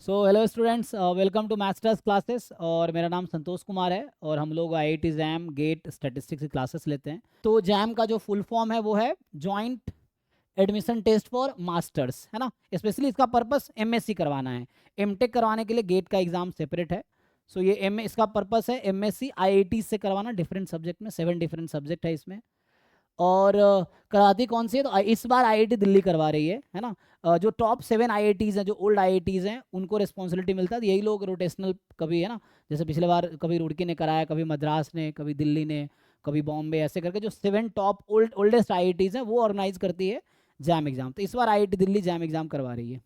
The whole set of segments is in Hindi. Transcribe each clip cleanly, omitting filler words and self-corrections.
Hello students, welcome to masters classes. और मेरा नाम संतोष कुमार है और हम लोग आईआईटी जैम गेट स्टैटिस्टिक्स की क्लासेस लेते हैं। तो जैम का जो फुल फॉर्म है वो है joint admission test for masters, है ना। स्पेशली इसका पर्पस एमएससी करवाना है। एमटेक करवाने के लिए गेट का एग्जाम सेपरेट है। ये इसका पर्पस है एमएससी आईआईटी से करवाना, डिफरेंट सब्जेक्ट में, 7 डिफरेंट सब्जेक्ट है इसमें। और कराती कौन सी है, तो इस बार आईआईटी दिल्ली करवा रही है ना। जो टॉप 7 आईआईटीज हैं, जो ओल्ड आईआईटीज हैं, उनको रिस्पॉन्सिबिलिटी मिलता है। यही लोग रोटेशनल कभी, है ना, जैसे पिछले बार कभी रुड़की ने कराया, कभी मद्रास ने, कभी दिल्ली ने, कभी बॉम्बे, ऐसे करके जो 7 टॉप ओल्डेस्ट आईआईटीज हैं वो ऑर्गेनाइज करती है जैम एग्जाम। तो इस बार आईआईटी दिल्ली जैम एग्जाम करवा रही है।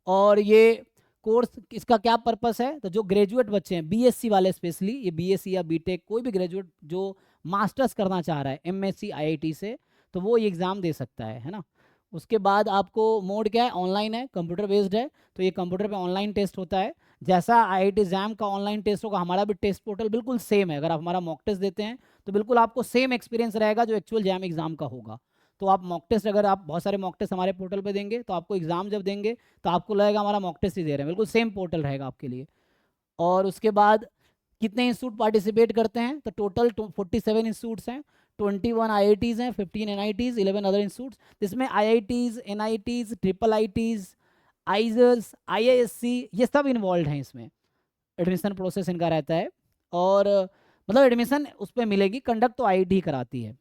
और ये कोर्स, इसका क्या पर्पस है, तो जो ग्रेजुएट बच्चे हैं, बीएससी वाले स्पेशली, ये बीएससी या बीटेक कोई भी ग्रेजुएट जो मास्टर्स करना चाह रहा है एमएससी आईआईटी से, तो वो ये एग्ज़ाम दे सकता है ना। उसके बाद आपको मोड क्या है, ऑनलाइन है, कंप्यूटर बेस्ड है। तो ये कंप्यूटर पे ऑनलाइन टेस्ट होता है। जैसा आईआईटी जैम का ऑनलाइन टेस्ट होगा, हमारा भी टेस्ट पोर्टल बिल्कुल सेम है। अगर आप हमारा मॉक टेस्ट देते हैं तो बिल्कुल आपको सेम एक्सपीरियंस रहेगा जो एक्चुअल जैम एग्जाम का होगा। तो आप मॉक टेस्ट, अगर आप बहुत सारे मॉक टेस्ट हमारे पोर्टल पे देंगे तो आपको एग्जाम जब देंगे तो आपको लगेगा हमारा मॉक टेस्ट ही दे रहे हैं, बिल्कुल सेम पोर्टल रहेगा आपके लिए। और उसके बाद कितने इंस्टीट्यूट पार्टिसिपेट करते हैं, तो टोटल 47 इंस्टीट्यूट्स हैं, 21 आईआईटीज हैं, 15 एनआईटीज, 11 अदर इंस्टीट्यूट्स। जिसमें IITs, NITs, triple ITs, IISERs, IISc, ये सब इन्वॉल्व हैं इसमें। एडमिशन प्रोसेस इनका रहता है। और मतलब एडमिशन उस पर मिलेगी, कंडक्ट तो आईआईटी कराती है।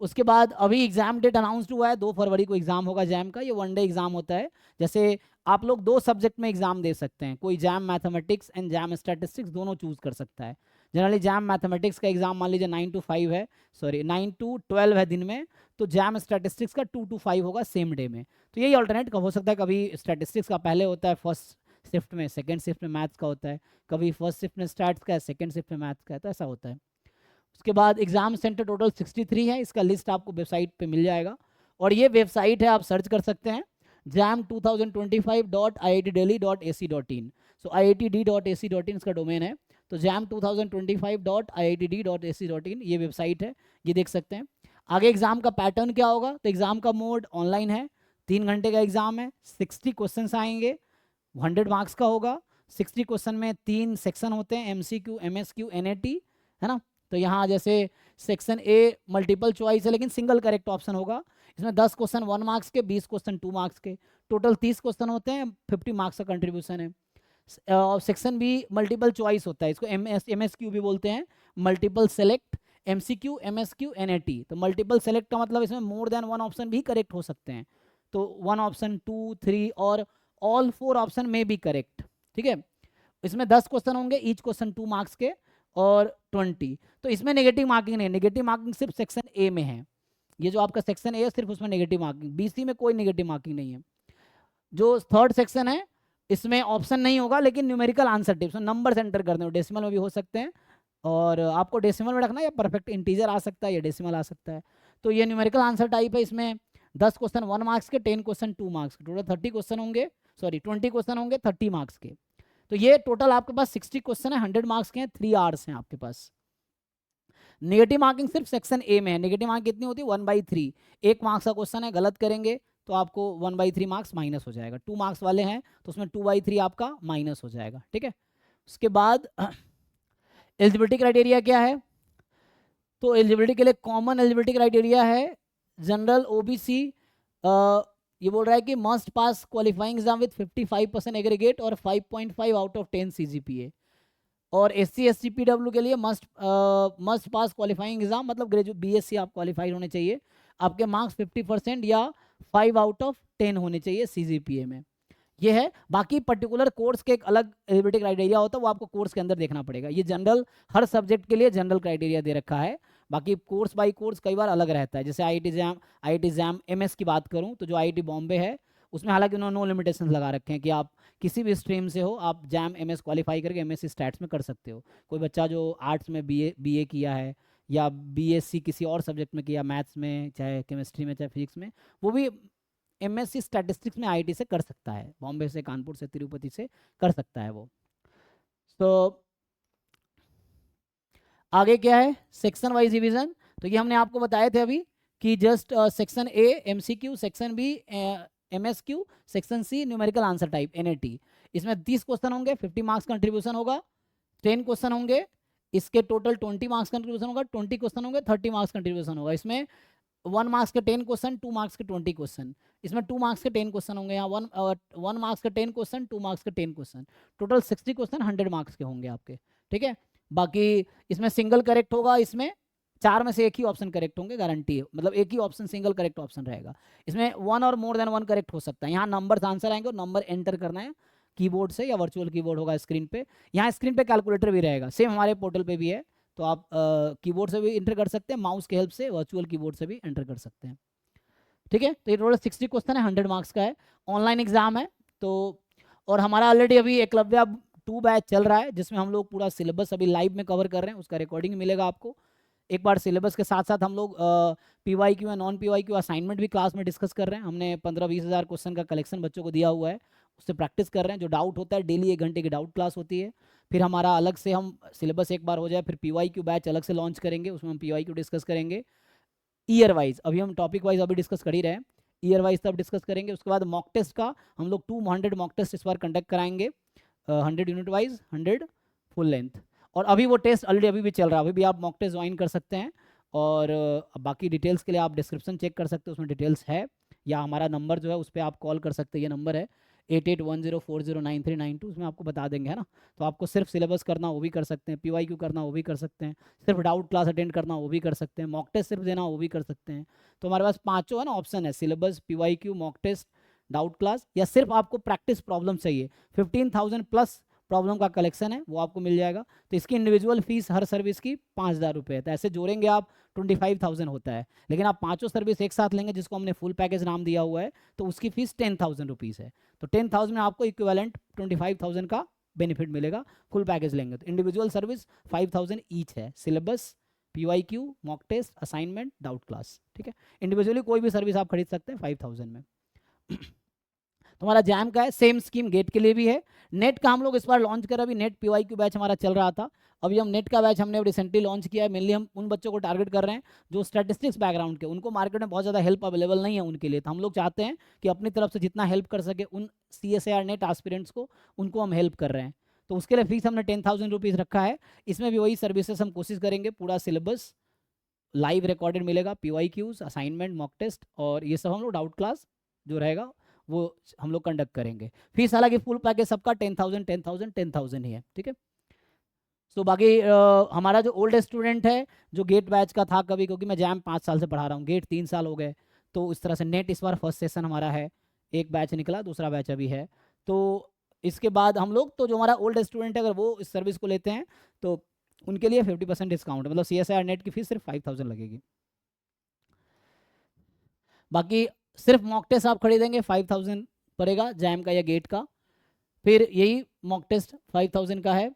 उसके बाद अभी एग्जाम डेट अनाउंसड हुआ है, 2 फरवरी को एग्जाम होगा जैम का। ये 1 डे एग्जाम होता है। जैसे आप लोग 2 सब्जेक्ट में एग्जाम दे सकते हैं, कोई jam mathematics and jam statistics दोनों चूज कर सकता है। जनरली जैम मैथमेटिक्स का एग्जाम मान लीजिए 9 to 5 है, सॉरी 9 to 12 है दिन में। तो जैम स्टैटिस्टिक्स का 2 to 5 होगा सेम डे में। तो यही ऑल्टरनेट हो सकता है, कभी स्टैटिस्टिक्स का पहले होता है फर्स्ट शिफ्ट में, सेकेंड शिफ्ट में मैथ्स का होता है, कभी फर्स्ट शिफ्ट में स्टैट्स का है, सेकेंड शिफ्ट में मैथ्स का है, तो ऐसा होता है। उसके बाद एग्जाम सेंटर टोटल 63 है, इसका लिस्ट आपको वेबसाइट पे मिल जाएगा। और ये वेबसाइट है, आप सर्च कर सकते हैं jam2025.iitdelhi.ac.in। iitd.ac.in इसका डोमेन है। तो jam2025.iitd.ac.in ये वेबसाइट है, ये देख सकते हैं। आगे एग्जाम का पैटर्न क्या होगा, तो एग्जाम का मोड ऑनलाइन है, 3 घंटे का एग्जाम है, 60 क्वेश्चन आएंगे, 100 मार्क्स का होगा। 60 क्वेश्चन में 3 सेक्शन होते हैं, एमसीक्यू, एमएसक्यू, एनएटी, है ना। तो यहाँ जैसे सेक्शन ए मल्टीपल चॉइस है लेकिन सिंगल करेक्ट ऑप्शन होगा। इसमें 10 क्वेश्चन 1 मार्क्स के, 20 क्वेश्चन 2 मार्क्स के, टोटल 30 क्वेश्चन होते हैं, 50 मार्क्स का कंट्रीब्यूशन है। और सेक्शन बी मल्टीपल चॉइस होता है, इसको एमएसक्यू भी बोलते हैं, multiple select, MCQ, MSQ, NAT. तो मल्टीपल सेलेक्ट का मतलब इसमें मोर देन 1 ऑप्शन भी करेक्ट हो सकते हैं। तो 1 ऑप्शन, 2, 3 और ऑल 4 ऑप्शन में भी करेक्ट, ठीक है। इसमें 10 क्वेश्चन होंगे, ईच क्वेश्चन 2 मार्क्स के, और 20। तो इसमें नेगेटिव मार्किंग नहीं है, नेगेटिव मार्किंग सिर्फ सेक्शन ए में है। ये जो आपका सेक्शन ए है सिर्फ उसमें नेगेटिव मार्किंग, बीसी में कोई नेगेटिव मार्किंग नहीं है। जो थर्ड सेक्शन है इसमें ऑप्शन नहीं होगा लेकिन न्यूमेरिकल आंसर टिप्स में नंबर एंटर करने हो, डेसिमल में भी हो सकते हैं। और आपको डेसिमल में रखना है या परफेक्ट इंटीजर आ सकता है या डेसिमल आ सकता है। तो ये न्यूमेरिकल आंसर टाइप है। इसमें 10 क्वेश्चन 1 मार्क्स के, 10 क्वेश्चन 2 मार्क्स के, टोटल 30 क्वेश्चन होंगे, सॉरी 20 क्वेश्चन होंगे 30 मार्क्स के। तो ये टोटल आपके पास 60 क्वेश्चन है, 100 मार्क्स के हैं, 3 आवर्स हैं आपके पास। नेगेटिव मार्किंग सिर्फ सेक्शन ए में है। नेगेटिव मार्किंग कितनी होती है, 1/3। 1 मार्क्स का क्वेश्चन है, गलत करेंगे तो आपको 1/3 मार्क्स माइनस हो जाएगा। 2 मार्क्स वाले हैं तो उसमें 2/3 आपका माइनस हो जाएगा, ठीक है। उसके बाद एलिजिबिलिटी क्राइटेरिया क्या है, तो एलिजिबिलिटी के लिए कॉमन एलिजिबिलिटी क्राइटेरिया है जनरल, ओबीसी। ये बोल रहा है कि must pass qualifying exam with 55% aggregate और 5.5 आउट ऑफ 10 सीजीपीए। और SC SC PW के लिए मस्ट पास क्वालिफाइंग एग्जाम, मतलब ग्रेजुएट बीएससी आप क्वालिफाइड होने चाहिए, आपके मार्क्स 50% या 5 आउट ऑफ 10 होने चाहिए सीजीपीए में। ये है। बाकी पर्टिकुलर कोर्स के एक अलग एलिजिबिलिटी क्राइटेरिया होता है, वो आपको कोर्स के अंदर देखना पड़ेगा। ये जनरल, हर सब्जेक्ट के लिए जनरल क्राइटेरिया दे रखा है। बाकी कोर्स बाई कोर्स कई बार अलग रहता है। जैसे आईआईटी जैम एमएस की बात करूं तो जो आईआईटी बॉम्बे है उसमें हालांकि उन्होंने नो लिमिटेशंस लगा रखे हैं कि आप किसी भी स्ट्रीम से हो, आप जैम एमएस क्वालिफाई करके एमएससी स्टैट्स में कर सकते हो। कोई बच्चा जो आर्ट्स में बीए किया है या बीएससी किसी और सब्जेक्ट में किया, मैथ्स में, चाहे केमिस्ट्री में, चाहे फिजिक्स में, वो भी एमएससी स्टैटिस्टिक्स में आईआईटी से कर सकता है, बॉम्बे से, कानपुर से, तिरुपति से कर सकता है वो। तो आगे क्या है, सेक्शन वाइज डिवीजन। तो ये हमने आपको बताए थे अभी कि just section A MCQ, section B MSQ, section C numerical answer type NAT। इसमें 30 क्वेश्चन होंगे, 50 मार्क्स कंट्रीब्यूशन होगा, 10 क्वेश्चन होंगे, इसके टोटल 20 मार्क्स कंट्रीब्यूशन होगा, 20 क्वेश्चन होंगे, 30 मार्क्स कंट्रीब्यूशन होगा। इसमें 1 मार्क्स के 10 क्वेश्चन, 2 मार्क्स के 20 क्वेश्चन, इसमें 2 मार्क्स के 10 क्वेश्चन होंगे, यहाँ 1 मार्क्स के 10 क्वेश्चन, 2 मार्क्स के 10 क्वेश्चन, टोटल 60 क्वेश्चन 100 मार्क्स के होंगे आपके, ठीक है। बाकी इसमें सिंगल करेक्ट होगा, इसमें 4 में से एक ही ऑप्शन करेक्ट होंगे, गारंटी है, मतलब एक ही ऑप्शन सिंगल करेक्ट ऑप्शन रहेगा। इसमें 1 और मोर देन 1 करेक्ट हो सकता है। यहाँ नंबर आंसर आएंगे और नंबर एंटर करना है कीबोर्ड से या वर्चुअल कीबोर्ड होगा स्क्रीन पे। यहाँ स्क्रीन पे कैलकुलेटर भी रहेगा, सेम हमारे पोर्टल पे भी है, तो आप कीबोर्ड से भी एंटर कर सकते हैं, माउस के हेल्प से वर्चुअल कीबोर्ड से भी एंटर कर सकते हैं, ठीक है। तो ये टोटल 60 क्वेश्चन है, 100 मार्क्स का है, ऑनलाइन एग्जाम है। तो और हमारा ऑलरेडी अभी एकलव्य 2 बैच चल रहा है, जिसमें हम लोग पूरा सिलेबस अभी लाइव में कवर कर रहे हैं, उसका रिकॉर्डिंग मिलेगा आपको। एक बार सिलेबस के साथ साथ हम लोग PYQ या नॉन PYQ असाइनमेंट भी क्लास में डिस्कस कर रहे हैं। हमने 15-20 हज़ार क्वेश्चन का कलेक्शन बच्चों को दिया हुआ है, उससे प्रैक्टिस कर रहे हैं। जो डाउट होता है डेली 1 घंटे की डाउट क्लास होती है। फिर हमारा अलग से हम सिलेबस एक बार हो जाए फिर PYQ बैच अलग से लॉन्च करेंगे, उसमें हम PYQ डिस्कस करेंगे ईयर वाइज। अभी हम टॉपिक वाइज अभी डिस्कस कर ही रहे हैं, ईयर वाइज तब डिस्कस करेंगे। उसके बाद मॉक टेस्ट का हम लोग 200 मॉक टेस्ट इस बार कंडक्ट कराएंगे, 100 यूनिट वाइज, 100 फुल लेंथ। और अभी वो टेस्ट ऑलरेडी अभी भी चल रहा है, अभी भी आप मॉक टेस्ट ज्वाइन कर सकते हैं। और बाकी डिटेल्स के लिए आप डिस्क्रिप्शन चेक कर सकते हैं, उसमें डिटेल्स है, या हमारा नंबर जो है उस पर आप कॉल कर सकते हैं, ये नंबर है 8810409392, उसमें आपको बता देंगे, है ना। तो आपको सिर्फ सिलेबस करना वो भी कर सकते हैं, PYQ करना वो भी कर सकते हैं, सिर्फ डाउट क्लास अटेंड करना वो भी कर सकते हैं, मॉक टेस्ट सिर्फ देना वो भी कर सकते हैं। तो हमारे पास 5 है ना ऑप्शन है, syllabus, PYQ, mock test, doubt class, या सिर्फ आपको प्रैक्टिस प्रॉब्लम चाहिए। 15,000 प्लस प्रॉब्लम का कलेक्शन है, वो आपको मिल जाएगा। तो इसकी इंडिविजुअल फीस हर सर्विस की 5,000 रुपये है, तो ऐसे जोड़ेंगे आप 25,000 होता है। लेकिन आप 5 सर्विस एक साथ लेंगे, जिसको हमने फुल पैकेज नाम दिया हुआ है, तो उसकी फीस 10,000 रुपीज़ है। तो 10,000 में आपको इक्विवेलेंट 25,000 का बेनिफिट मिलेगा फुल पैकेज लेंगे। तो इंडिविजुअल सर्विस 5,000 ईच है, syllabus, PYQ, mock test, assignment, doubt class, ठीक है। इंडिविजुअली कोई भी सर्विस आप खरीद सकते हैं 5,000 में। हमारा जैम का है, सेम स्कीम गेट के लिए भी है। नेट का हम लोग इस बार लॉन्च कर, अभी नेट PYQ बैच हमारा चल रहा था, अभी हम नेट का बैच हमने रिसेंटली लॉन्च किया है। मेनली हम उन बच्चों को टारगेट कर रहे हैं जो स्टैटिस्टिक्स बैकग्राउंड के, उनको मार्केट में बहुत ज़्यादा हेल्प अवेलेबल नहीं है उनके लिए। तो हम लोग चाहते हैं कि अपनी तरफ से जितना हेल्प कर सके उन CSIR नेट एस्पिरेंट्स को, उनको हम हेल्प कर रहे हैं। तो उसके लिए फीस हमने 10,000 रुपीज़ रखा है। इसमें भी वही सर्विसेज हम कोशिश करेंगे, पूरा सिलेबस लाइव रिकॉर्डेड मिलेगा, PYQs, असाइनमेंट, मॉक टेस्ट, और ये सब हम लोग डाउट क्लास जो रहेगा वो हम लोग कंडक्ट करेंगे। फीस हालांकि फुल पैकेज सबका 10,000 10,000 10,000 ही है, ठीक है। तो बाकी हमारा जो ओल्ड स्टूडेंट है, जो गेट बैच का था कभी, क्योंकि मैं जैम 5 साल से पढ़ा रहा हूँ, गेट 3 साल हो गए, तो इस तरह से नेट इस बार फर्स्ट सेशन हमारा है, एक बैच निकला, दूसरा बैच अभी है। तो इसके बाद हम लोग, तो जो हमारा ओल्ड स्टूडेंट है अगर वो इस सर्विस को लेते हैं तो उनके लिए 50% डिस्काउंट, मतलब CSIR नेट की फीस सिर्फ 5,000 लगेगी। बाकी सिर्फ मॉक टेस्ट आप खरीदेंगे 5,000 पड़ेगा, जैम का या गेट का। फिर यही मॉक टेस्ट 5,000 का है।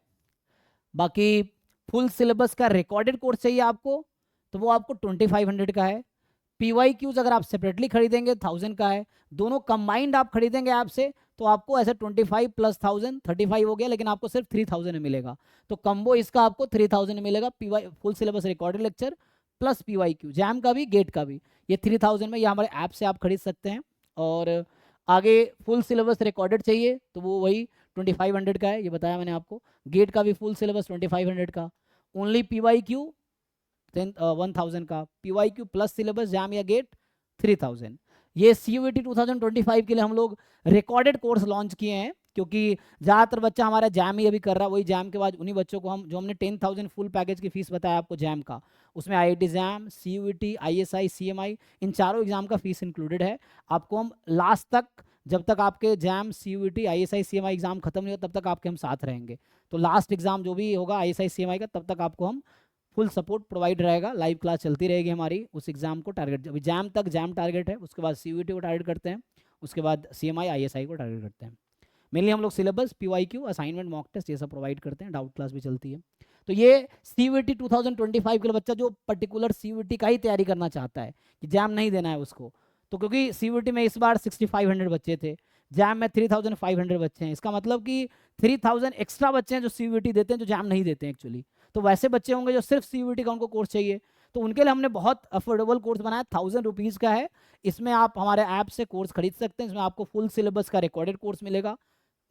बाकी फुल सिलेबस का रिकॉर्डेड कोर्स चाहिए आपको, तो वो आपको 2,500 का है। PYQs अगर आप सेपरेटली खरीदेंगे 1,000 का है। दोनों कंबाइंड आप खरीदेंगे ऐप से तो आपको ऐसे 25 + 1,000 35 हो गया, लेकिन आपको सिर्फ 3,000 में मिलेगा। तो कम्बो इसका आपको 3,000 में मिलेगा, full syllabus recorded lecture plus PYQ, jam का भी गेट का भी, ये 3,000 में, ये हमारे ऐप से आप खरीद सकते हैं। और आगे फुल सिलेबस रिकॉर्डेड चाहिए तो वो वही 2,500 का है, ये बताया मैंने आपको। गेट का भी फुल सिलेबस 2,500 का। ओनली PYQ 1,000 का, PYQ प्लस सिलेबस जैम या गेट 3,000। ये CUET 2025 के लिए हम लोग रिकॉर्डेड कोर्स लॉन्च किए हैं, क्योंकि ज़्यादातर बच्चा हमारा जैम ही अभी कर रहा है। वही जैम के बाद उन्हीं बच्चों को हम, जो हमने 10,000 फुल पैकेज की फीस बताया आपको जैम का, उसमें IIT jam, CUET, ISI, CMI, इन चारों एग्जाम का फीस इंक्लूडेड है। आपको हम लास्ट तक, जब तक आपके jam, CUET, ISI, CMI exam खत्म नहीं हो तब तक आपके हम साथ रहेंगे। तो लास्ट एग्जाम जो भी होगा ISI CMI का, तब तक आपको हम फुल सपोर्ट प्रोवाइड रहेगा। लाइव क्लास चलती रहेगी हमारी उस एग्जाम को टारगेट, अभी जैम तक जैम टारगेट है, उसके बाद CUET को टारगेट करते हैं, उसके बाद CMI, ISI को टारगेट करते हैं। मेनली हम लोग syllabus, PYQ, assignment, mock test ये सब प्रोवाइड करते हैं, डाउट क्लास भी चलती है। तो ये CUET 2025 के लिए बच्चा जो पर्टिकुलर CUET का ही तैयारी करना चाहता है कि जैम नहीं देना है उसको, तो क्योंकि CUET में इस बार 6,500 बच्चे थे, जैम में 3,500 बच्चे हैं, इसका मतलब कि 3,000 एक्स्ट्रा बच्चे हैं जो CUET देते हैं, जो जैम नहीं देते हैं एक्चुअली। तो वैसे बच्चे होंगे जो सिर्फ CUET का उनको कोर्स चाहिए, तो उनके लिए हमने बहुत अफोर्डेबल कोर्स बनाया, 1000 रुपीज़ का है। इसमें आप हमारे ऐप से कोर्स खरीद सकते हैं। इसमें आपको फुल सिलेबस का रिकॉर्डेड कोर्स मिलेगा,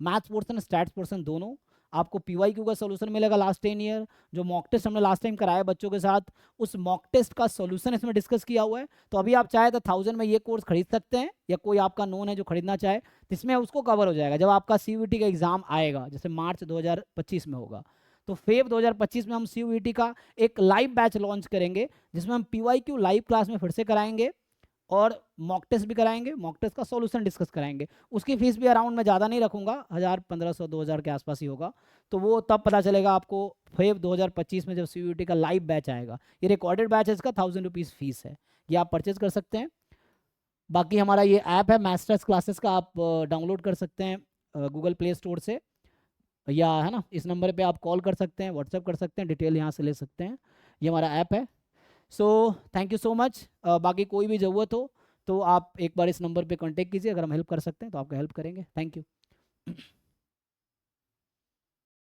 मैथ्स पोर्सन स्टैट्स पोर्सन दोनों। आपको पीवाईक्यू का सोल्यूशन मिलेगा लास्ट 10 ईयर, जो मॉक टेस्ट हमने लास्ट टाइम कराया बच्चों के साथ, उस मॉक टेस्ट का सोल्यूशन इसमें डिस्कस किया हुआ है। तो अभी आप चाहे तो 1000 में ये कोर्स खरीद सकते हैं, या कोई आपका नोन है जो खरीदना चाहे, इसमें उसको कवर हो जाएगा। जब आपका सीयूईटी का एग्जाम आएगा, जैसे मार्च 2025 में होगा, तो फेब 2025 में हम सीयूईटी का एक लाइव बैच लॉन्च करेंगे, जिसमें हम पीवाईक्यू लाइव क्लास में फिर से कराएंगे और मॉक टेस्ट भी कराएंगे, मॉक टेस्ट का सॉल्यूशन डिस्कस कराएंगे। उसकी फीस भी अराउंड मैं ज़्यादा नहीं रखूंगा, 1000 1500 2000 के आसपास ही होगा। तो वो तब पता चलेगा आपको फेब 2025 में, जब सीयूईटी का लाइव बैच आएगा। ये रिकॉर्डेड बैच है, इसका 1000 रुपीज़ फीस है, ये आप परचेज कर सकते हैं। बाकी हमारा ये ऐप है मास्टर्स क्लासेस का, आप डाउनलोड कर सकते हैं गूगल प्ले स्टोर से, या है ना, इस नंबर पे आप कॉल कर सकते हैं, व्हाट्सएप कर सकते हैं, डिटेल यहाँ से ले सकते हैं। ये हमारा ऐप है। So thank you so much. बाकी कोई भी ज़रूरत हो तो आप एक बार इस नंबर पे कांटेक्ट कीजिए, अगर हम हेल्प कर सकते हैं तो आपका हेल्प करेंगे। Thank you.